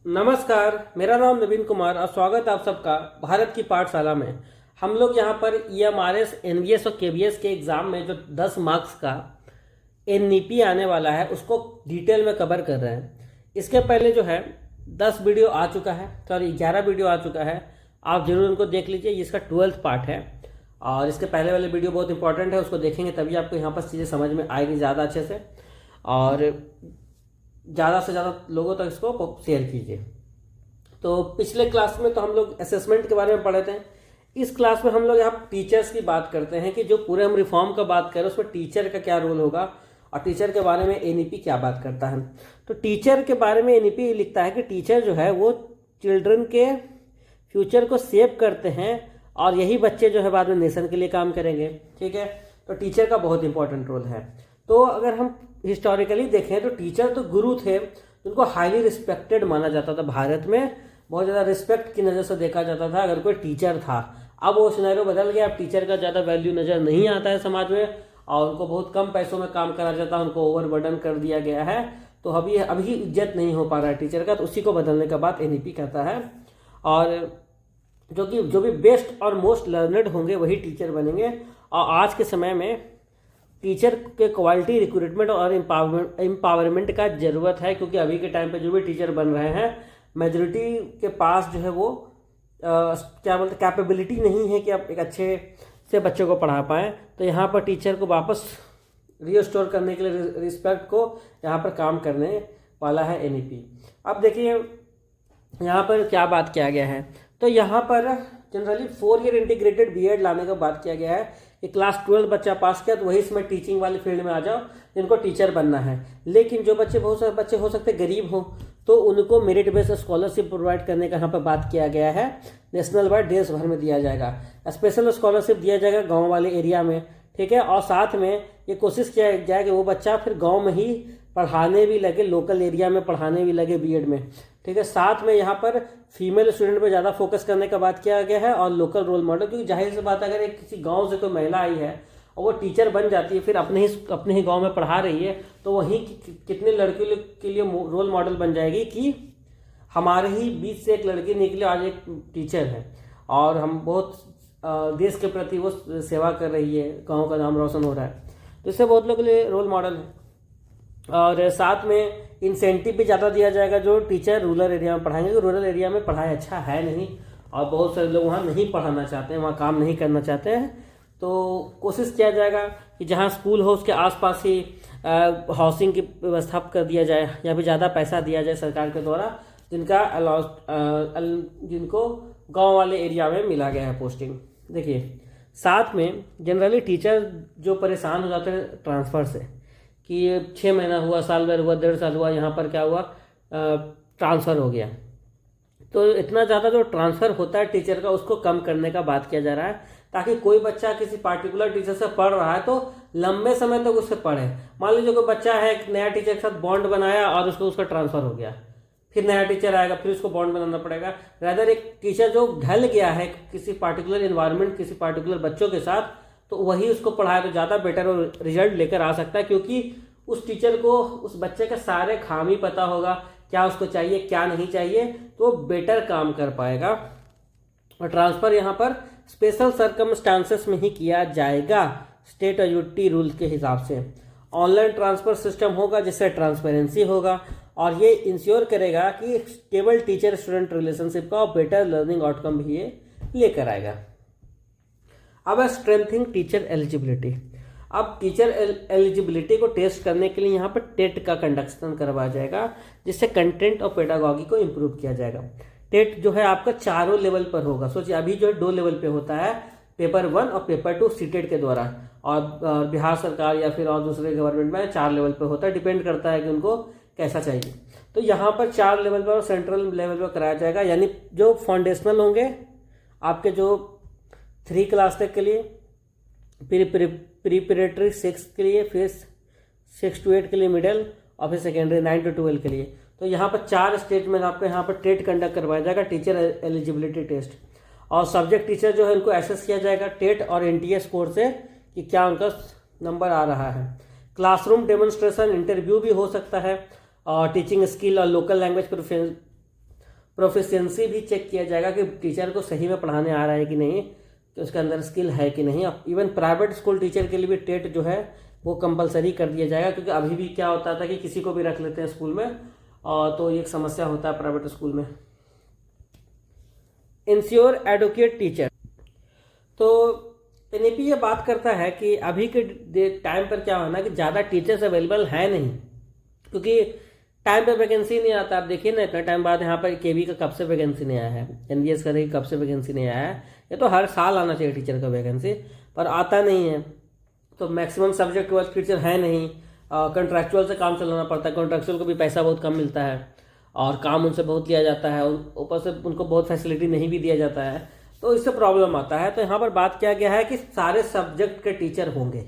नमस्कार, मेरा नाम नवीन कुमार और स्वागत है आप सबका भारत की पाठशाला में। हम लोग यहाँ पर EMRS, NVS और KVS के एग्ज़ाम में जो 10 मार्क्स का NEP आने वाला है उसको डिटेल में कवर कर रहे हैं। इसके पहले जो है 10 वीडियो आ चुका है, सॉरी 11 वीडियो आ चुका है। आप ज़रूर उनको देख लीजिए, इसका 12th पार्ट है और इसके पहले वाले वीडियो बहुत इंपॉर्टेंट है, उसको देखेंगे तभी आपको यहाँ पर चीज़ें समझ में आएगी ज़्यादा अच्छे से। और ज़्यादा से ज़्यादा लोगों तक इसको शेयर कीजिए। तो पिछले क्लास में तो हम लोग असेसमेंट के बारे में पढ़े थे। इस क्लास में हम लोग यहाँ टीचर्स की बात करते हैं कि जो पूरे हम रिफॉर्म का बात करें उसमें टीचर का क्या रोल होगा और टीचर के बारे में NEP क्या बात करता है। तो टीचर के बारे में NEP ये लिखता है कि टीचर जो है वो चिल्ड्रन के फ्यूचर को सेव करते हैं और यही बच्चे जो है बाद में नेशन के लिए काम करेंगे। ठीक है, तो टीचर का बहुत इंपॉर्टेंट रोल है। तो अगर हम हिस्टोरिकली देखें तो टीचर तो गुरु थे, उनको हाईली रिस्पेक्टेड माना जाता था। भारत में बहुत ज़्यादा रिस्पेक्ट की नज़र से देखा जाता था अगर कोई टीचर था। अब वो सिनेरियो बदल गया, अब टीचर का ज़्यादा वैल्यू नज़र नहीं आता है समाज में और उनको बहुत कम पैसों में काम करा जाता है, उनको ओवरबर्डन कर दिया गया है। तो अभी इज्जत नहीं हो पा रहा है टीचर का, तो उसी को बदलने का बात NEP कहता है। और जो भी बेस्ट और मोस्ट लर्नड होंगे वही टीचर बनेंगे। और आज के समय में टीचर के क्वालिटी रिक्रूटमेंट और एम्पावरमेंट का ज़रूरत है, क्योंकि अभी के टाइम पे जो भी टीचर बन रहे हैं मेजोरिटी के पास जो है वो क्या बोलते कैपेबिलिटी नहीं है कि आप एक अच्छे से बच्चों को पढ़ा पाएँ। तो यहाँ पर टीचर को वापस रीस्टोर करने के लिए रिस्पेक्ट को यहाँ पर काम करने वाला है NEP। अब देखिए यहाँ पर क्या बात किया गया है। तो यहाँ पर जनरली 4 ईयर इंटीग्रेटेड B.Ed लाने का बात किया गया है कि क्लास 12 बच्चा पास किया तो वही इसमें टीचिंग वाली फील्ड में आ जाओ जिनको टीचर बनना है। लेकिन जो बच्चे बहुत सारे बच्चे हो सकते गरीब हों तो उनको मेरिट बेस्ड स्कॉलरशिप प्रोवाइड करने का यहाँ पर बात किया गया है। नेशनल वाइड देश भर में दिया जाएगा, स्पेशल स्कॉलरशिप दिया जाएगा गाँव वाले एरिया में। ठीक है, और साथ में ये कोशिश किया जाए कि वो बच्चा फिर गाँव में ही पढ़ाने भी लगे, लोकल एरिया में पढ़ाने भी लगे B.Ed में। ठीक है, साथ में यहाँ पर फीमेल स्टूडेंट पे ज़्यादा फोकस करने का बात किया गया है और लोकल रोल मॉडल, क्योंकि जाहिर सी बात अगर एक किसी गांव से कोई महिला आई है और वो टीचर बन जाती है फिर अपने ही गांव में पढ़ा रही है तो वहीं कितने लड़कियों के लिए रोल मॉडल बन जाएगी कि हमारे ही बीच से एक लड़की निकली आज एक टीचर है और हम बहुत देश के प्रति वो सेवा कर रही है, गाँव का नाम रोशन हो रहा है। तो इससे बहुत लोगों के लिए रोल मॉडल है। और साथ में इंसेंटिव भी ज़्यादा दिया जाएगा जो टीचर रूरल एरिया में पढ़ाएंगे, क्योंकि रूरल एरिया में पढ़ाई अच्छा है नहीं और बहुत सारे लोग वहाँ नहीं पढ़ाना चाहते हैं, वहाँ काम नहीं करना चाहते हैं। तो कोशिश किया जाएगा कि जहाँ स्कूल हो उसके आसपास ही हाउसिंग की व्यवस्था कर दिया जाए या फिर ज़्यादा पैसा दिया जाए सरकार के द्वारा जिनको गाँव वाले एरिया में मिला गया है पोस्टिंग। देखिए साथ में जनरली टीचर जो परेशान हो जाते हैं ट्रांसफ़र से कि 6 महीना हुआ, साल भर हुआ, 1.5 साल हुआ, यहाँ पर क्या हुआ ट्रांसफ़र हो गया। तो इतना ज़्यादा जो ट्रांसफ़र होता है टीचर का उसको कम करने का बात किया जा रहा है, ताकि कोई बच्चा किसी पार्टिकुलर टीचर से पढ़ रहा है तो लंबे समय तक उससे पढ़े। मान लीजिए कोई बच्चा है एक नया टीचर के साथ बॉन्ड बनाया और उसका ट्रांसफ़र हो गया, फिर नया टीचर आएगा फिर उसको बॉन्ड बनाना पड़ेगा। रादर एक टीचर जो ढल गया है किसी पार्टिकुलर इन्वायरमेंट किसी पार्टिकुलर बच्चों के साथ तो वही उसको पढ़ाए तो ज़्यादा बेटर रिजल्ट लेकर आ सकता है, क्योंकि उस टीचर को उस बच्चे के सारे खामी पता होगा, क्या उसको चाहिए क्या नहीं चाहिए, तो बेटर काम कर पाएगा। और ट्रांसफ़र यहाँ पर स्पेशल सर्कमस्टांसेस में ही किया जाएगा स्टेट और यूटी रूल के हिसाब से। ऑनलाइन ट्रांसफ़र सिस्टम होगा जिससे ट्रांसपेरेंसी होगा और ये इंश्योर करेगा कि स्टेबल टीचर स्टूडेंट रिलेशनशिप का और बेटर लर्निंग आउटकम भी ये लेकर आएगा। अब स्ट्रेंथिंग टीचर एलिजिबिलिटी। अब टीचर एलिजिबिलिटी को टेस्ट करने के लिए यहाँ पर टेट का कंडक्शन करवाया जाएगा, जिससे कंटेंट और पेडागॉगी को इम्प्रूव किया जाएगा। टेट जो है आपका चारों लेवल पर होगा। सोचिए अभी जो है 2 लेवल पे होता है, पेपर 1 और पेपर 2 सीटेट के द्वारा, और बिहार सरकार या फिर और दूसरे गवर्नमेंट में 4 लेवल पे होता है, डिपेंड करता है कि उनको कैसा चाहिए। तो यहाँ पर 4 लेवल पर और सेंट्रल लेवल पर कराया जाएगा, यानी जो फाउंडेशनल होंगे आपके जो 3 क्लास तक के लिए, प्रीपरेटरी 6 के लिए, फिर 6 to 8 के लिए मिडिल और फिर सेकेंडरी 9 to 12 के लिए। तो यहाँ पर 4 स्टेज में आपको यहाँ पर टेट कंडक्ट करवाया जाएगा, टीचर एलिजिबिलिटी टेस्ट। और सब्जेक्ट टीचर जो है उनको एसेस किया जाएगा टेट और NTA स्कोर से कि क्या उनका नंबर आ रहा है। क्लासरूम डेमोन्स्ट्रेशन इंटरव्यू भी हो सकता है और टीचिंग स्किल और लोकल लैंग्वेज प्रोफिशिएंसी भी चेक किया जाएगा कि टीचर को सही में पढ़ाने आ रहा है कि नहीं, कि उसके अंदर स्किल है कि नहीं। इवन प्राइवेट स्कूल टीचर के लिए भी टेट जो है वो कंपलसरी कर दिया जाएगा, क्योंकि अभी भी क्या होता था कि किसी को भी रख लेते हैं स्कूल में, और तो ये एक समस्या होता है प्राइवेट स्कूल में। इंश्योर एडुकेट टीचर, तो एनईपी ये बात करता है कि अभी के टाइम पर क्या होना कि ज़्यादा टीचर्स अवेलेबल है नहीं, क्योंकि टाइम पे वैकेंसी नहीं आता। आप देखिए ना, इतना टाइम बाद यहाँ पर केवी का कब से वैकेंसी नहीं आया है, एनवीएस का कब से वैकेंसी नहीं आया है। ये तो हर साल आना चाहिए टीचर का वैकेंसी, पर आता नहीं है। तो मैक्सिमम सब्जेक्ट वाइज टीचर है नहीं, कंट्रैक्चुअल से काम चलाना पड़ता है। कंट्रैक्चुअल को भी पैसा बहुत कम मिलता है और काम उनसे बहुत लिया जाता है, ऊपर से उनको बहुत फैसिलिटी नहीं भी दिया जाता है, तो इससे प्रॉब्लम आता है। तो यहाँ पर बात किया गया है कि सारे सब्जेक्ट के टीचर होंगे,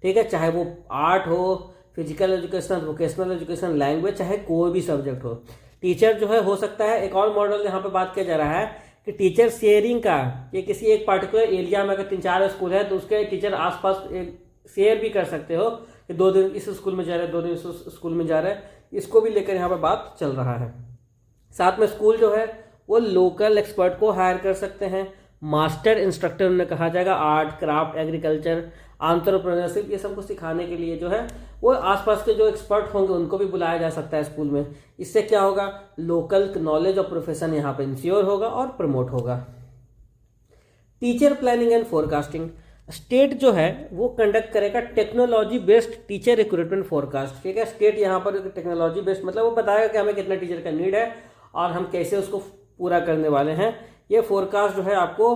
ठीक है, चाहे वो आर्ट हो, physical education, vocational education, language, चाहे कोई भी सब्जेक्ट हो, टीचर जो है हो सकता है। एक और मॉडल यहाँ पे बात किया जा रहा है कि टीचर शेयरिंग का, कि किसी एक पार्टिकुलर एरिया में अगर 3-4 स्कूल है तो उसके टीचर आसपास शेयर भी कर सकते हो, कि 2 दिन इस स्कूल में जा रहे हैं, 2 दिन इस स्कूल में जा रहे हैं। इसको भी लेकर यहाँ पर बात चल रहा है। साथ में स्कूल जो है वो लोकल एक्सपर्ट को हायर कर सकते हैं, मास्टर इंस्ट्रक्टर उन्हें कहा जाएगा, आर्ट, क्राफ्ट, एग्रीकल्चर, एंटरप्रेन्योरशिप, ये सब कुछ सिखाने के लिए जो है वो आसपास के जो एक्सपर्ट होंगे उनको भी बुलाया जा सकता है स्कूल में। इससे क्या होगा, लोकल नॉलेज और प्रोफेशन यहाँ पे इंश्योर होगा और प्रमोट होगा। Teacher planning and forecasting, state जो है वो कंडक्ट करेगा technology based teacher recruitment forecast, ठीक है। स्टेट यहाँ पर टेक्नोलॉजी बेस्ड मतलब वो बताएगा कि हमें कितना टीचर का नीड है और हम कैसे उसको पूरा करने वाले हैं। ये फोरकास्ट जो है आपको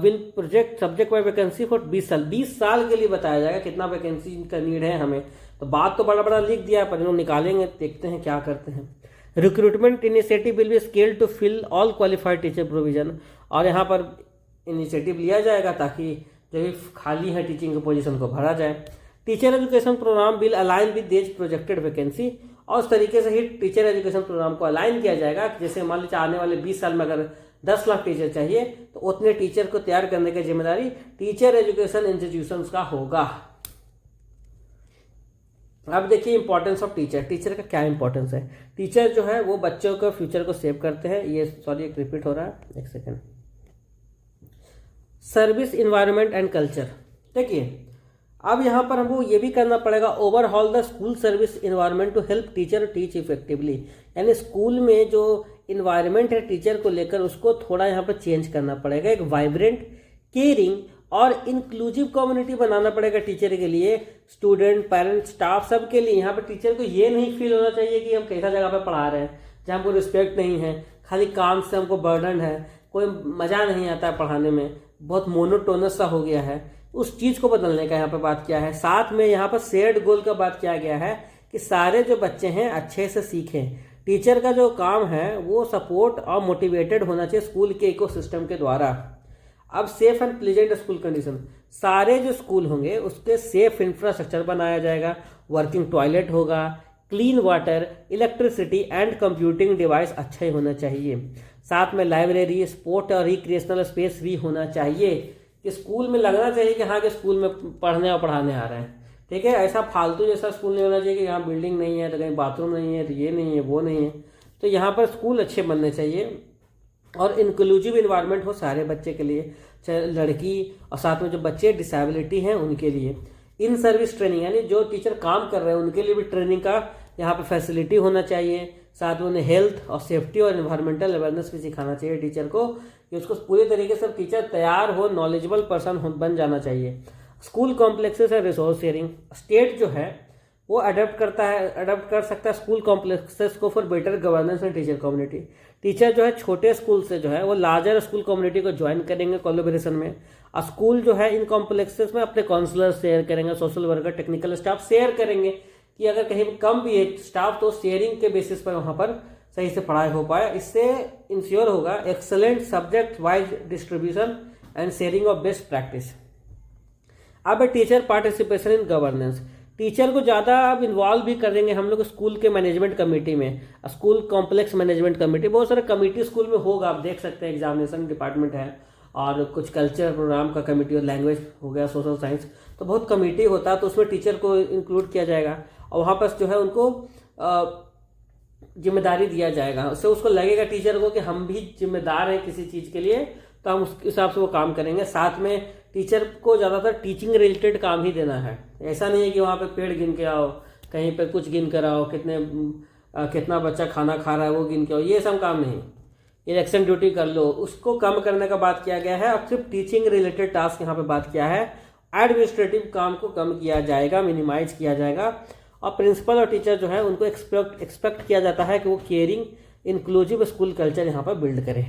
will project subject by vacancy for 20 साल के लिए बताया जाएगा कितना वैकेंसी का नीड है हमें। तो बात तो बड़ा बड़ा लिख दिया है, पर इन्होंने निकालेंगे, देखते हैं क्या करते हैं। Recruitment initiative will be scale to fill all qualified teacher provision, और यहाँ पर इनिशिएटिव लिया जाएगा ताकि जो भी खाली है टीचिंग की पोजीशन को भरा जाए। Teacher education program will align with this projected vacancy, और उस तरीके से ही टीचर एजुकेशन प्रोग्राम को अलाइन किया जाएगा। जैसे मान लीजिए आने वाले 20 साल में अगर 10 लाख टीचर चाहिए तो उतने टीचर को तैयार करने की जिम्मेदारी टीचर एजुकेशन इंस्टीट्यूशंस का होगा। अब देखिए इंपॉर्टेंस ऑफ टीचर, टीचर का क्या इंपॉर्टेंस है। टीचर जो है वो बच्चों का फ्यूचर को सेव करते हैं। ये सॉरी एक रिपीट हो रहा है, एक second. Service environment and culture, देखिए अब यहाँ पर हमको ये भी करना पड़ेगा, overhaul the school service environment to help teacher teach effectively, यानी स्कूल में जो इन्वायरमेंट है टीचर को लेकर उसको थोड़ा यहाँ पर चेंज करना पड़ेगा। एक वाइब्रेंट, केयरिंग और इंक्लूसिव कम्युनिटी बनाना पड़ेगा टीचर के लिए। स्टूडेंट, पेरेंट्स, स्टाफ सब के लिए यहाँ पर टीचर को ये नहीं फील होना चाहिए कि हम कैसा जगह पर पढ़ा रहे हैं जहाँ हमको रिस्पेक्ट नहीं है, खाली काम से हमको बर्डन है, कोई मज़ा नहीं आता है पढ़ाने में, बहुत मोनोटोनस सा हो गया है। उस चीज़ को बदलने का यहाँ पर बात किया है। साथ में यहाँ पर शेयर्ड गोल का बात किया गया है कि सारे जो बच्चे हैं अच्छे से सीखें। टीचर का जो काम है वो सपोर्ट और मोटिवेटेड होना चाहिए स्कूल के इकोसिस्टम के द्वारा। अब safe and pleasant school condition, सारे जो स्कूल होंगे उसके सेफ इंफ्रास्ट्रक्चर बनाया जाएगा, वर्किंग टॉयलेट होगा, clean water, electricity and computing device अच्छा ही होना चाहिए। साथ में लाइब्रेरी, स्पोर्ट और रिक्रिएशनल स्पेस भी होना चाहिए, कि स्कूल में लगना चाहिए कि हाँ कि स्कूल में पढ़ने और पढ़ाने आ रहे हैं, ठीक है। ऐसा फालतू जैसा स्कूल नहीं होना चाहिए कि यहाँ बिल्डिंग नहीं है तो कहीं बाथरूम नहीं है तो ये नहीं है वो नहीं है। तो यहाँ पर स्कूल अच्छे बनने चाहिए और इंक्लूसिव इन्वायरमेंट हो सारे बच्चे के लिए, चाहे लड़की और साथ में जो बच्चे डिसेबिलिटी हैं उनके लिए। इन सर्विस ट्रेनिंग, यानी जो टीचर काम कर रहे हैं उनके लिए भी ट्रेनिंग का यहाँ पर फैसिलिटी होना चाहिए। साथ में उन्हें हेल्थ और सेफ्टी और एनवायरमेंटल अवेयरनेस भी सिखाना चाहिए टीचर को, कि उसको पूरे तरीके से टीचर तैयार हो, नॉलेजेबल पर्सन बन जाना चाहिए। स्कूल कॉम्प्लेक्सेस है रिसोर्स शेयरिंग, स्टेट जो है वो अडेप्ट कर सकता है स्कूल कॉम्प्लेक्सेस को for better governance and teacher community. Teacher जो है छोटे स्कूल से जो है वो लार्जर स्कूल कम्युनिटी को ज्वाइन करेंगे कोलैबोरेशन में, और स्कूल जो है इन कॉम्प्लेक्सेस में अपने काउंसलर शेयर करेंगे, social worker, technical staff share करेंगे, कि अगर कहीं कम भी है स्टाफ तो शेयरिंग के बेसिस पर वहाँ पर सही से पढ़ाई हो पाए। इससे इंश्योर होगा excellent subject wise distribution and sharing of best practice. अब teacher participation in governance, teacher को ज़्यादा अब इन्वॉल्व भी करेंगे हम लोग स्कूल के मैनेजमेंट कमेटी में, स्कूल कॉम्प्लेक्स मैनेजमेंट कमेटी, बहुत सारा कमेटी स्कूल में होगा, आप देख सकते हैं। एग्जामिनेशन डिपार्टमेंट है और कुछ कल्चर प्रोग्राम का कमेटी और लैंग्वेज हो गया, सोशल साइंस, तो बहुत कमेटी होता है, तो उसमें टीचर को इंक्लूड किया जाएगा और वहाँ पर जो है उनको जिम्मेदारी दिया जाएगा, उससे उसको लगेगा टीचर को कि हम भी जिम्मेदार हैं किसी चीज़ के लिए, तो हम उस हिसाब से वो काम करेंगे। साथ में टीचर को ज़्यादातर टीचिंग रिलेटेड काम ही देना है। ऐसा नहीं है कि वहाँ पे पेड़ गिन के आओ, कहीं पे कुछ गिन कर आओ, कितना बच्चा खाना खा रहा है वो गिन के आओ, ये सब काम नहीं। इलेक्शन ड्यूटी कर लो, उसको कम करने का बात किया गया है। अब सिर्फ टीचिंग रिलेटेड टास्क यहाँ पे बात किया है। एडमिनिस्ट्रेटिव काम को कम किया जाएगा, मिनिमाइज किया जाएगा। और प्रिंसिपल और टीचर जो है उनको एक्सपेक्ट किया जाता है कि वो केयरिंग इंक्लूसिव स्कूल कल्चर यहाँ पर बिल्ड करें।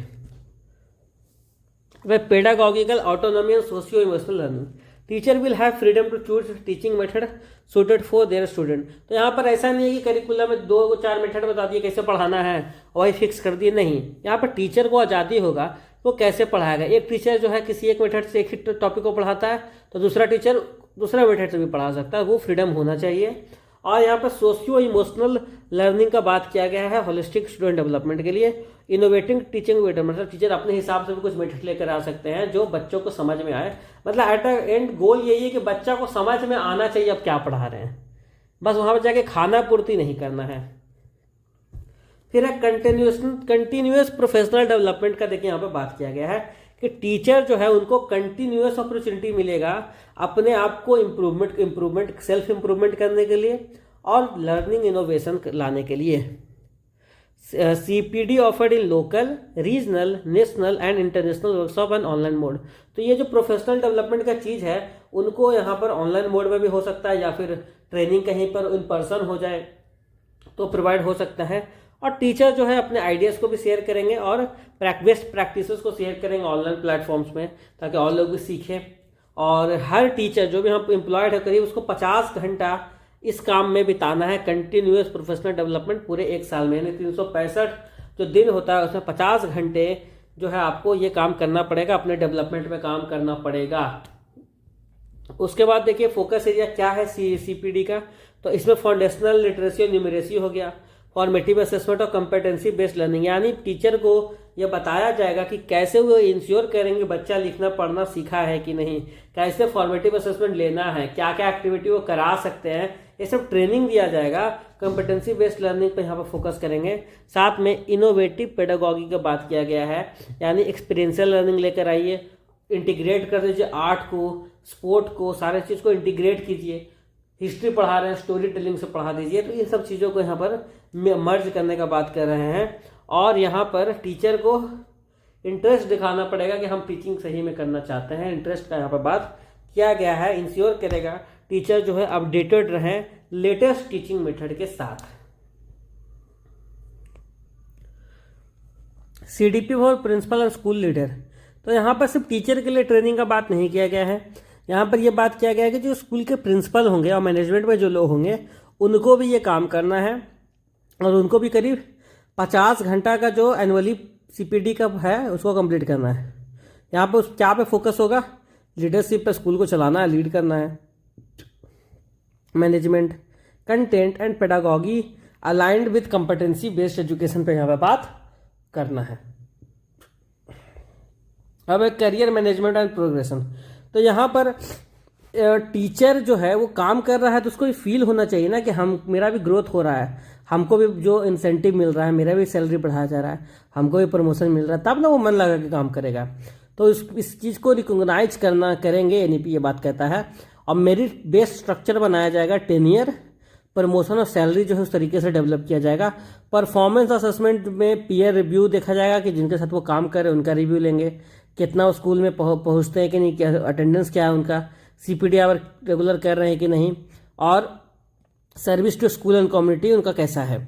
वह pedagogical autonomy and socio emotional learning, teacher will have freedom to choose teaching method suited for their student. तो यहाँ पर ऐसा नहीं है कि करिकुलम में 2-4 मेथड बता दिए कैसे पढ़ाना है और वही फिक्स कर दिए, नहीं। यहाँ पर टीचर को आज़ादी होगा वो कैसे पढ़ाएगा। एक टीचर जो है किसी एक मेथड से एक ही टॉपिक को पढ़ाता है, तो दूसरा टीचर दूसरा मेथड से भी पढ़ा सकता है, वो फ्रीडम होना चाहिए। और यहाँ पर सोशियो इमोशनल लर्निंग का बात किया गया है होलिस्टिक स्टूडेंट डेवलपमेंट के लिए। इनोवेटिंग टीचिंग मेथड, मतलब टीचर अपने हिसाब से भी कुछ मेथड लेकर आ सकते हैं जो बच्चों को समझ में आए। मतलब एट द एंड गोल यही है कि बच्चा को समझ में आना चाहिए अब क्या पढ़ा रहे हैं, बस वहाँ पर जाके खाना पूर्ति नहीं करना है। फिर है कंटिन्यूस प्रोफेशनल डेवलपमेंट का, देखिए यहाँ पर बात किया गया है कि टीचर जो है उनको कंटिन्यूस अपॉर्चुनिटी मिलेगा अपने आप को इम्प्रूवमेंट सेल्फ इम्प्रूवमेंट करने के लिए और लर्निंग इनोवेशन लाने के लिए। CPD offered in local, regional, national and international workshop and online mode. तो ये जो प्रोफेशनल डेवलपमेंट का चीज़ है उनको यहाँ पर ऑनलाइन मोड में भी हो सकता है या फिर ट्रेनिंग कहीं पर इन पर्सन हो जाए तो प्रोवाइड हो सकता है। और टीचर जो है अपने आइडियाज़ को भी शेयर करेंगे और बेस्ट प्रैक्टिसेस को शेयर करेंगे ऑनलाइन प्लेटफॉर्म्स में, ताकि और लोग भी सीखें। और हर टीचर जो भी हम एम्प्लॉयड है करीब उसको 50 घंटा इस काम में बिताना है, कंटिन्यूस प्रोफेशनल डेवलपमेंट पूरे एक साल में, यानी 365 जो दिन होता है उसमें 50 घंटे जो है आपको ये काम करना पड़ेगा, अपने डेवलपमेंट में काम करना पड़ेगा। उसके बाद देखिए फोकस एरिया क्या है CPD का, तो इसमें फाउंडेशनल लिटरेसी और न्यूमरेसी हो गया, फॉर्मेटिव असेसमेंट और कम्पिटेंसी बेस्ड लर्निंग, यानी टीचर को यह बताया जाएगा कि कैसे वो इंश्योर करेंगे बच्चा लिखना पढ़ना सीखा है कि नहीं, कैसे फॉर्मेटिव असेसमेंट लेना है, क्या क्या एक्टिविटी वो करा सकते हैं, ये सब ट्रेनिंग दिया जाएगा। कम्पिटेंसी बेस्ड लर्निंग पे यहाँ पर फोकस करेंगे। साथ में इनोवेटिव पेडागॉगी की बात किया गया है, यानी एक्सपीरियंशियल लर्निंग लेकर आइए, इंटीग्रेट कर दीजिए आर्ट को, स्पोर्ट को, सारे चीज़ को इंटीग्रेट कीजिए। हिस्ट्री पढ़ा रहे हैं, स्टोरी टेलिंग से पढ़ा दीजिए। तो इन सब चीज़ों को यहाँ पर मर्ज करने का बात कर रहे हैं। और यहाँ पर टीचर को इंटरेस्ट दिखाना पड़ेगा कि हम टीचिंग सही में करना चाहते हैं, इंटरेस्ट का यहाँ पर बात किया गया है। इंश्योर करेगा टीचर जो है अपडेटेड रहें लेटेस्ट टीचिंग मेथड के साथ। CDP for principal and school leader, तो यहाँ पर सिर्फ टीचर के लिए ट्रेनिंग का बात नहीं किया गया है, यहाँ पर यह बात किया गया है कि जो स्कूल के प्रिंसिपल होंगे और मैनेजमेंट में जो लोग होंगे उनको भी ये काम करना है और उनको भी करीब 50 घंटा का जो एनुअली CPD का है उसको कंप्लीट करना है। यहाँ पर क्या पे फोकस होगा, लीडरशिप पे, स्कूल को चलाना है, लीड करना है, management, content and pedagogy aligned with competency based education पे यहाँ पे बात करना है। अब एक करियर मैनेजमेंट एंड प्रोग्रेशन, तो यहाँ पर टीचर जो है वो काम कर रहा है तो उसको भी फील होना चाहिए ना कि हम मेरा भी ग्रोथ हो रहा है, हमको भी जो इंसेंटिव मिल रहा है, मेरा भी सैलरी बढ़ाया जा रहा है, हमको भी प्रमोशन मिल रहा है, तब ना वो मन लगा के काम करेगा। तो इस चीज़ को रिकॉग्नाइज करना NEP ये बात कहता है। और मेरिट बेस्ड स्ट्रक्चर बनाया जाएगा, टेनियर, प्रमोशन और सैलरी जो है उस तरीके से डेवलप किया जाएगा। परफॉर्मेंस असेसमेंट में पीयर रिव्यू देखा जाएगा कि जिनके साथ वो काम कर रहे हैं उनका रिव्यू लेंगे, कितना वो स्कूल में पहुँचते हैं कि नहीं, क्या अटेंडेंस क्या है उनका, CPD आवर रेगुलर कर रहे हैं कि नहीं, और service to school and community उनका कैसा है।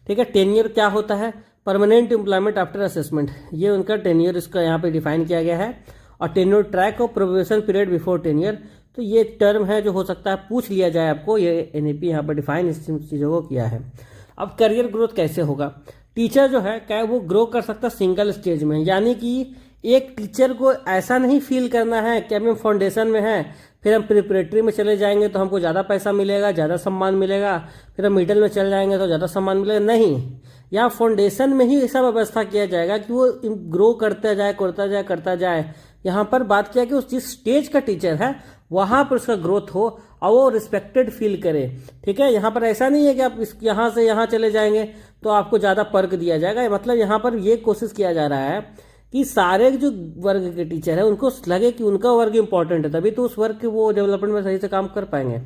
ठीक है, टेन्योर क्या होता है, परमानेंट एम्प्लॉयमेंट आफ्टर असेसमेंट, ये उनका टेन्योर इसका यहाँ पे डिफाइन किया गया है। और टेन्योर ट्रैक और प्रोबेशन पीरियड बिफोर टेन्योर, तो ये टर्म है जो हो सकता है पूछ लिया जाए आपको, ये NEP यहाँ पर डिफाइन इस चीज़ों को किया है। अब करियर ग्रोथ कैसे होगा, टीचर जो है क्या वो ग्रो कर सकता है सिंगल स्टेज में, यानी कि एक टीचर को ऐसा नहीं फील करना है कि हम फाउंडेशन में हैं फिर हम प्रिपरेटरी में चले जाएंगे तो हमको ज़्यादा पैसा मिलेगा, ज़्यादा सम्मान मिलेगा, फिर हम मिडिल में चले जाएंगे तो ज़्यादा सम्मान मिलेगा, नहीं। यहाँ फाउंडेशन में ही ऐसा व्यवस्था किया जाएगा कि वो ग्रो करता जाए। यहाँ पर बात किया कि उस जिस स्टेज का टीचर है वहाँ पर उसका ग्रोथ हो और वो रिस्पेक्टेड फील करे। ठीक है, यहाँ पर ऐसा नहीं है कि आप यहाँ से यहाँ चले जाएंगे तो आपको ज़्यादा पर्क दिया जाएगा। मतलब यहाँ पर ये कोशिश किया जा रहा है कि सारे जो वर्ग के टीचर हैं उनको लगे कि उनका वर्ग इंपॉर्टेंट है, तभी तो उस वर्ग के वो डेवलपमेंट में सही से काम कर पाएंगे।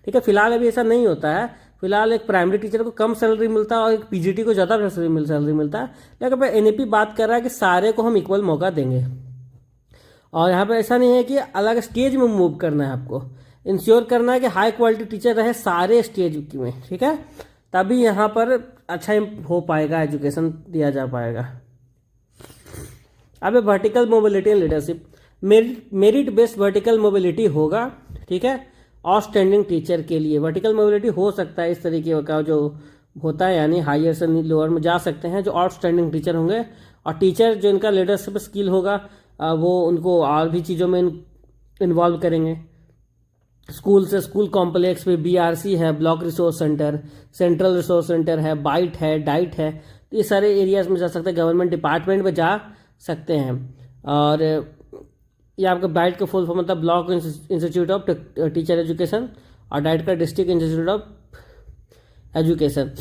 ठीक है, फिलहाल अभी ऐसा नहीं होता है। फिलहाल एक प्राइमरी टीचर को कम सैलरी मिलता है और एक पीजीटी को ज़्यादा सैलरी मिलता है। लेकिन एनईपी बात कर रहा है कि सारे को हम इक्वल मौका देंगे, और यहाँ पर ऐसा नहीं है कि अलग स्टेज में मूव करना है। आपको इंश्योर करना है कि हाई क्वालिटी टीचर रहे सारे स्टेज में। ठीक है, तभी यहाँ पर अच्छा हो पाएगा, एजुकेशन दिया जा पाएगा। अब vertical mobility and leadership, merit based vertical mobility होगा। ठीक है, आउटस्टैंडिंग टीचर के लिए वर्टिकल मोबिलिटी हो सकता है इस तरीके का जो होता है, यानी हायर से लोअर में जा सकते हैं जो आउटस्टैंडिंग टीचर होंगे, और टीचर जो इनका लीडरशिप स्किल होगा वो उनको और भी चीज़ों में इन्वॉल्व करेंगे। स्कूल से स्कूल कॉम्प्लेक्स में बीआरसी है, block resource centre, central resource centre है, बाइट है, डाइट है, तो ये सारे एरियाज में जा सकते हैं। गवर्नमेंट डिपार्टमेंट में जा सकते हैं। और ये आपका बाइट का फुल फॉर्म मतलब block institute of teacher education, और डाइट का डिस्ट्रिक्ट इंस्टीट्यूट ऑफ एजुकेशन।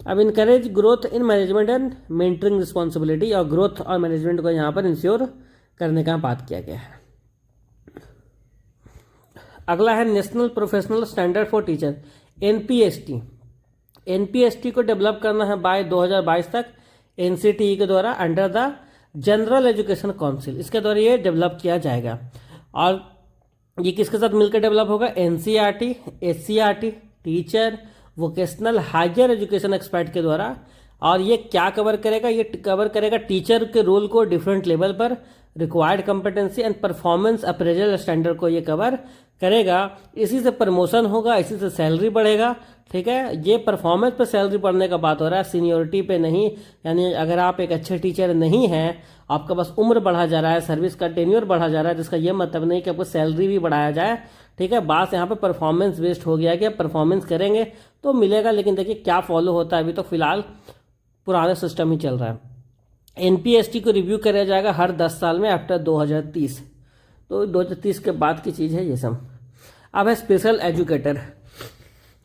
अब encourage growth in management and mentoring responsibility, और ग्रोथ और मैनेजमेंट को यहाँ पर इंश्योर करने का बात किया गया है। अगला है national professional standard for teacher, NPST. NPST को डेवलप करना है बाय 2022 तक एनसीटीई के द्वारा under the general education council. इसके द्वारा ये डेवलप किया जाएगा, और ये किसके साथ मिलकर डेवलप होगा? NCERT, SCERT, teacher, vocational higher education expert के द्वारा। और ये क्या कवर करेगा? ये कवर करेगा टीचर के रोल को डिफरेंट लेवल पर, required competency and performance appraisal standard को ये कवर करेगा। इसी से प्रमोशन होगा, इसी से सैलरी बढ़ेगा। ठीक है, ये परफॉर्मेंस पे सैलरी बढ़ने का बात हो रहा है, सीनियोरिटी पे नहीं। यानी अगर आप एक अच्छे टीचर नहीं हैं, आपका बस उम्र बढ़ा जा रहा है, सर्विस का टेन्योर बढ़ा जा रहा है, जिसका ये मतलब नहीं कि आपको सैलरी भी बढ़ाया जाए। ठीक है, बात यहाँ पे परफॉर्मेंस बेस्ड हो गया कि आप परफॉर्मेंस करेंगे तो मिलेगा। लेकिन देखिए क्या फॉलो होता है, अभी तो फिलहाल पुराना सिस्टम ही चल रहा है। एनपीएसटी को रिव्यू किया जाएगा हर 10 साल में आफ्टर 2030, तो 2030 के बाद की चीज़ है ये सब। अब है special educator,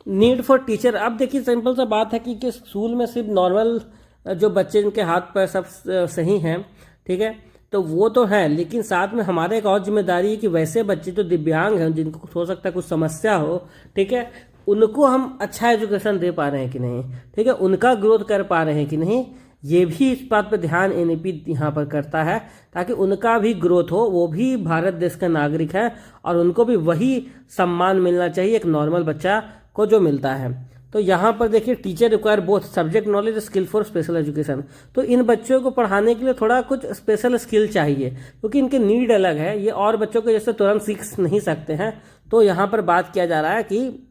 need for teacher. अब देखिए सिंपल सा बात है कि स्कूल में सिर्फ नॉर्मल जो बच्चे जिनके हाथ पैर सब सही हैं, ठीक है, तो वो तो है, लेकिन साथ में हमारे एक और जिम्मेदारी है कि वैसे बच्चे जो दिव्यांग हैं, जिनको हो सकता है कुछ समस्या हो, ठीक है, उनको हम अच्छा एजुकेशन दे पा रहे हैं कि नहीं, ठीक है, उनका ग्रोथ कर पा रहे हैं कि नहीं, ये भी इस बात पर ध्यान एनईपी यहाँ पर करता है, ताकि उनका भी ग्रोथ हो। वो भी भारत देश का नागरिक है और उनको भी वही सम्मान मिलना चाहिए एक नॉर्मल बच्चा को जो मिलता है। तो यहाँ पर देखिए teacher require both subject knowledge skill for special education. तो इन बच्चों को पढ़ाने के लिए थोड़ा कुछ स्पेशल स्किल चाहिए, क्योंकि इनके नीड अलग है, ये और बच्चों को जैसे तुरंत सीख नहीं सकते हैं। तो यहाँ पर बात किया जा रहा है कि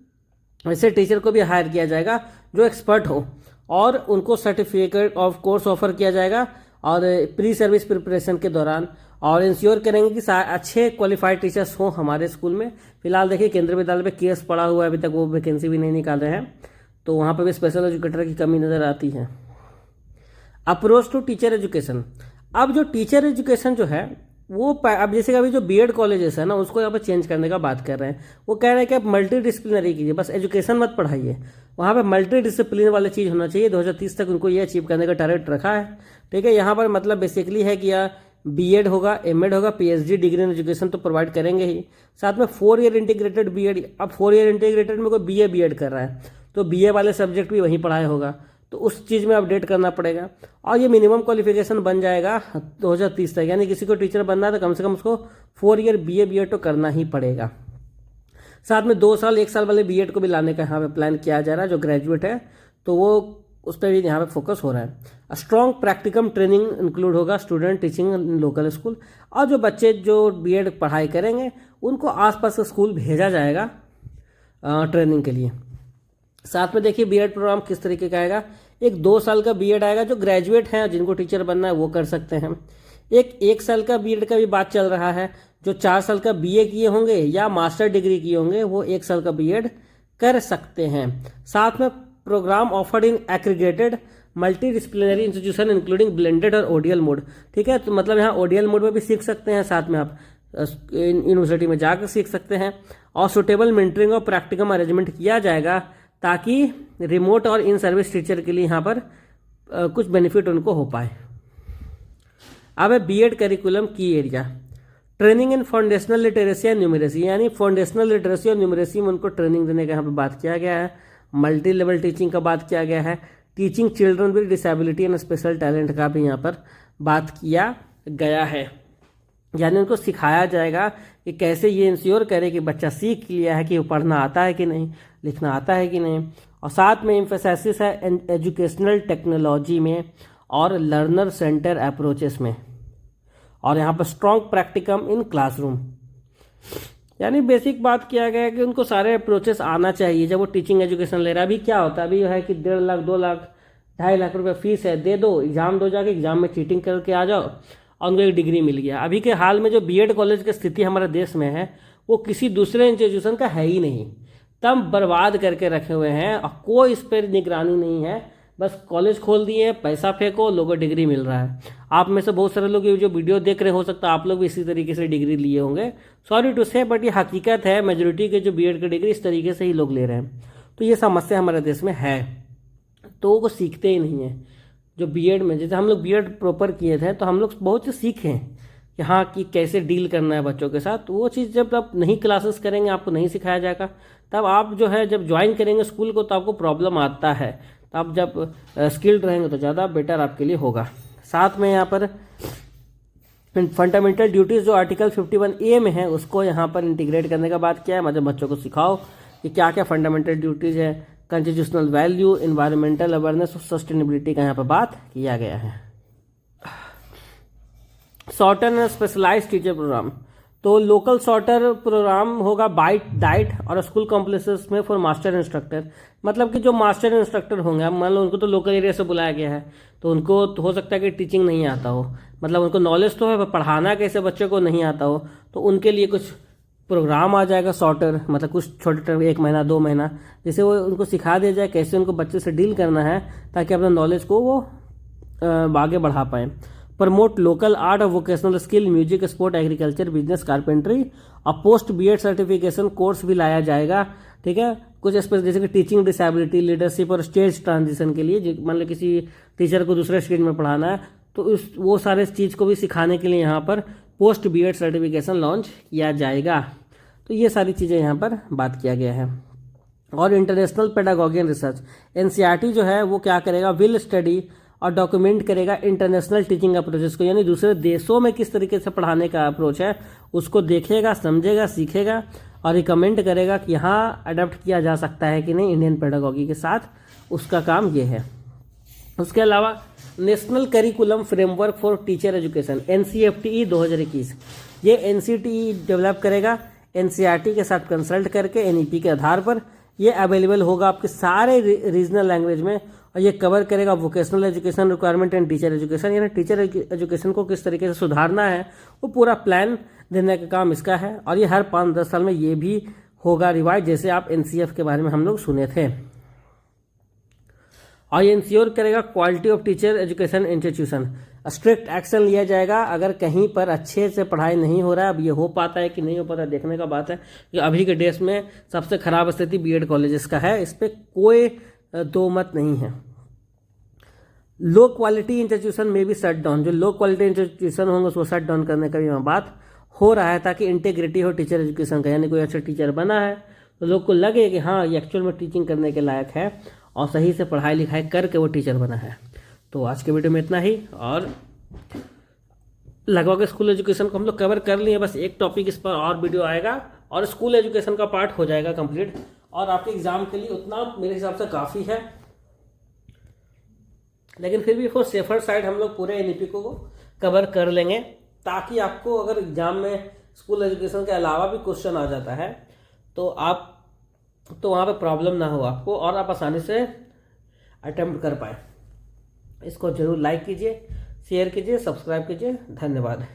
ऐसे टीचर को भी हायर किया जाएगा जो एक्सपर्ट हो, और उनको सर्टिफिकेट ऑफ कोर्स ऑफर किया जाएगा और प्री सर्विस प्रिपरेशन के दौरान, और इंश्योर करेंगे कि अच्छे क्वालिफाइड टीचर्स हों हमारे स्कूल में। फिलहाल देखिए केंद्रीय विद्यालय में केस पड़ा हुआ है, अभी तक वो वैकेंसी भी नहीं निकाल रहे हैं, तो वहाँ पर भी स्पेशल एजुकेटर की कमी नज़र आती है। अप्रोच टू टीचर एजुकेशन, अब जो टीचर एजुकेशन जो है वो अब जैसे अभी जो बीएड कॉलेजेस है ना, उसको यहाँ पर चेंज करने का बात कर रहे हैं। वो कह रहे हैं कि आप मल्टी डिसिप्लिनरी कीजिए, बस एजुकेशन मत पढ़ाइए, वहाँ पे मल्टी डिसिप्लिन वाली चीज़ होना चाहिए। 2030 तक उनको ये अचीव करने का टारगेट रखा है। ठीक है, यहाँ पर मतलब बेसिकली है कि बीएड होगा, एमएड होगा, पीएचडी डिग्री इन एजुकेशन तो प्रोवाइड करेंगे ही, साथ में 4 ईयर इंटीग्रेटेड बीएड। अब 4 ईयर इंटीग्रेटेड में कोई बीए बीएड कर रहा है तो बीए वाले सब्जेक्ट भी वहीं पढ़ाया होगा, तो उस चीज़ में अपडेट करना पड़ेगा। और ये मिनिमम क्वालिफिकेशन बन जाएगा 2030 तक, यानी किसी को टीचर बनना है तो कम से कम उसको 4 ईयर बीए बीएड तो करना ही पड़ेगा। साथ में 2 साल 1 साल वाले बीएड को भी लाने का यहाँ पे प्लान किया जा रहा है, जो ग्रेजुएट है तो वो उस पर भी यहाँ पे फोकस हो रहा है। स्ट्रॉन्ग प्रैक्टिकम ट्रेनिंग इंक्लूड होगा student teaching in local school, और जो बच्चे जो बीएड पढ़ाई करेंगे उनको आसपास का स्कूल भेजा जाएगा ट्रेनिंग के लिए। साथ में देखिए बीएड प्रोग्राम किस तरीके का आएगा। एक 2 साल का बीएड आएगा, जो ग्रेजुएट हैं जिनको टीचर बनना है वो कर सकते हैं। एक 1 साल का बीएड का भी बात चल रहा है, जो 4 साल का बीए किए होंगे या मास्टर डिग्री किए होंगे वो 1 साल का बीएड कर सकते हैं। साथ में program offered in aggregated multidisciplinary institution including blended और ओडीएल मोड। ठीक है, तो मतलब यहाँ ओडीएल मोड में भी सीख सकते हैं, साथ में आप यूनिवर्सिटी में जाकर सीख सकते हैं। और सुटेबल मेंटरिंग और प्रैक्टिकम अरेंजमेंट किया जाएगा ताकि रिमोट और इन सर्विस टीचर के लिए यहाँ पर कुछ बेनिफिट उनको हो पाए। अब है बीएड करिकुलम की area, training in foundational literacy and numeracy, यानी फाउंडेशनल लिटरेसी और न्यूमरेसी में उनको ट्रेनिंग देने का यहाँ पे बात किया गया है। मल्टी लेवल टीचिंग का बात किया गया है। Teaching children with disability and special talent का भी यहाँ पर बात किया गया है, यानी उनको सिखाया जाएगा कि कैसे ये इंश्योर करे कि बच्चा सीख लिया है कि वो पढ़ना आता है कि नहीं, लिखना आता है कि नहीं। और साथ में एम्फेसाइसिस है एजुकेशनल टेक्नोलॉजी में और लर्नर सेंटर अप्रोचेस में, और यहाँ पर स्ट्रॉन्ग प्रैक्टिकम इन क्लासरूम, यानी बेसिक बात किया गया है कि उनको सारे अप्रोचेस आना चाहिए जब वो टीचिंग एजुकेशन ले रहा है। अभी क्या होता है, अभी है कि 1.5 लाख 2 लाख 2.5 लाख रुपए फीस है, दे दो, एग्जाम दो, जाके एग्जाम में चीटिंग करके आ जाओ और उनको एक डिग्री मिल गया। अभी के हाल में जो बीएड कॉलेज की स्थिति हमारे देश में है वो किसी दूसरे इंस्टीट्यूशन का है ही नहीं, तब बर्बाद करके रखे हुए हैं और कोई इस पर निगरानी नहीं है। बस कॉलेज खोल दिए हैं, पैसा फेंको, लोगों को डिग्री मिल रहा है। आप में से बहुत सारे लोग ये जो वीडियो देख रहे हो सकता है आप लोग भी इसी तरीके से डिग्री लिए होंगे, सॉरी टू से, बट ये हकीकत है। मेजोरिटी के जो बीएड की डिग्री इस तरीके से ही लोग ले रहे हैं, तो ये समस्या हमारे देश में है। तो वो सीखते ही नहीं है जो बीएड में, जैसे हम लोग बीएड प्रॉपर किए थे तो हम लोग बहुत चीज़ सीखे कि हाँ कि कैसे डील करना है बच्चों के साथ। वो चीज़ जब आप नहीं क्लासेस करेंगे, आपको नहीं सिखाया जाएगा, तब आप जो है जब ज्वाइन करेंगे स्कूल को तो आपको प्रॉब्लम आता है। तो आप जब स्किल्ड रहेंगे तो ज़्यादा बेटर आपके लिए होगा। साथ में यहाँ पर फंडामेंटल ड्यूटीज़ जो आर्टिकल 51A में है उसको यहाँ पर इंटीग्रेट करने का बात किया है। मतलब बच्चों को सिखाओ कि क्या क्या फंडामेंटल ड्यूटीज़ है, कॉन्स्टिट्यूशनल वैल्यू, इन्वायरमेंटल अवेयरनेस और सस्टेनेबिलिटी का यहाँ पर बात किया गया है। Shorter and specialised teacher programme, तो लोकल शॉर्टर प्रोग्राम होगा बाइट डाइट और स्कूल कॉम्प्लेक्सेस में फॉर मास्टर इंस्ट्रक्टर। मतलब कि जो मास्टर इंस्ट्रक्टर होंगे, मान लो उनको तो लोकल एरिया से बुलाया गया है तो उनको तो हो सकता है कि टीचिंग नहीं आता हो, मतलब उनको नॉलेज तो है पर पढ़ाना कैसे बच्चों को नहीं आता हो, तो उनके लिए कुछ प्रोग्राम आ जाएगा शॉर्टर, मतलब कुछ छोटे 1 महीना 2 महीना, जिससे वो उनको सिखा दिया जाए कैसे उनको बच्चे से डील करना है ताकि अपने नॉलेज को वो आगे बढ़ा पाएँ। प्रमोट लोकल आर्ट और vocational skill, music, sport, agriculture, business, carpentry और पोस्ट बीएड सर्टिफिकेशन कोर्स भी लाया जाएगा। ठीक है, कुछ स्पेशल जैसे कि टीचिंग डिसेबिलिटी, लीडरशिप और स्टेज ट्रांजिशन के लिए, मान लो किसी टीचर को दूसरे स्टेज में पढ़ाना है तो वो सारे चीज़ को भी सिखाने के लिए यहाँ पर पोस्ट बीएड सर्टिफिकेशन लॉन्च किया जाएगा। तो ये सारी चीज़ें यहाँ पर बात किया गया है। और international pedagogy and research, NCERT जो है वो क्या करेगा, विल स्टडी और डॉक्यूमेंट करेगा इंटरनेशनल टीचिंग अप्रोचेस को, यानी दूसरे देशों में किस तरीके से पढ़ाने का अप्रोच है उसको देखेगा, समझेगा, सीखेगा और रिकमेंड करेगा कि यहाँ अडॉप्ट किया जा सकता है कि नहीं इंडियन पेडागॉगी के साथ, उसका काम ये है। उसके अलावा national curriculum framework for teacher education NCFTE 2021, ये NCTE डेवलप करेगा NCERT के साथ कंसल्ट करके NEP के आधार पर। ये अवेलेबल होगा आपके सारे रीजनल लैंग्वेज में और ये कवर करेगा vocational education requirement and teacher education, यानी टीचर एजुकेशन को किस तरीके से सुधारना है वो पूरा प्लान देने का काम इसका है। और ये हर 5-10 साल में ये भी होगा रिवाइज, जैसे आप NCF के बारे में हम लोग सुने थे। और ये इंश्योर करेगा quality of teacher education institution, strict action लिया जाएगा अगर कहीं पर अच्छे से पढ़ाई नहीं हो रहा है। अब ये हो पाता है कि नहीं हो पाता है देखने का बात है कि अभी के देश में सबसे खराब स्थिति बीएड कॉलेजेस का है, इस पर कोई दो मत नहीं है। लो क्वालिटी इंस्टीट्यूशन में भी शट डाउन, जो लो क्वालिटी इंस्टीट्यूशन होंगे उसको शट डाउन करने का भी बात हो रहा है ताकि इंटीग्रिटी हो टीचर एजुकेशन का, यानी कोई अच्छा टीचर बना है तो लोग को लगे कि हाँ ये एक्चुअल में टीचिंग करने के लायक है और सही से पढ़ाई लिखाई करके वो टीचर बना है। तो आज के वीडियो में इतना ही, और लगभग स्कूल एजुकेशन को हम लोग कवर कर लिए, बस एक टॉपिक इस पर और वीडियो आएगा और स्कूल एजुकेशन का पार्ट हो जाएगा कंप्लीट, और आपके एग्जाम के लिए उतना मेरे हिसाब से काफ़ी है। लेकिन फिर भी फॉर सेफर साइड हम लोग पूरे NEP को कवर कर लेंगे ताकि आपको अगर एग्जाम में स्कूल एजुकेशन के अलावा भी क्वेश्चन आ जाता है तो वहाँ पे प्रॉब्लम ना हो आपको और आप आसानी से अटेम्प्ट कर पाए। इसको जरूर लाइक कीजिए, शेयर कीजिए, सब्सक्राइब कीजिए। धन्यवाद।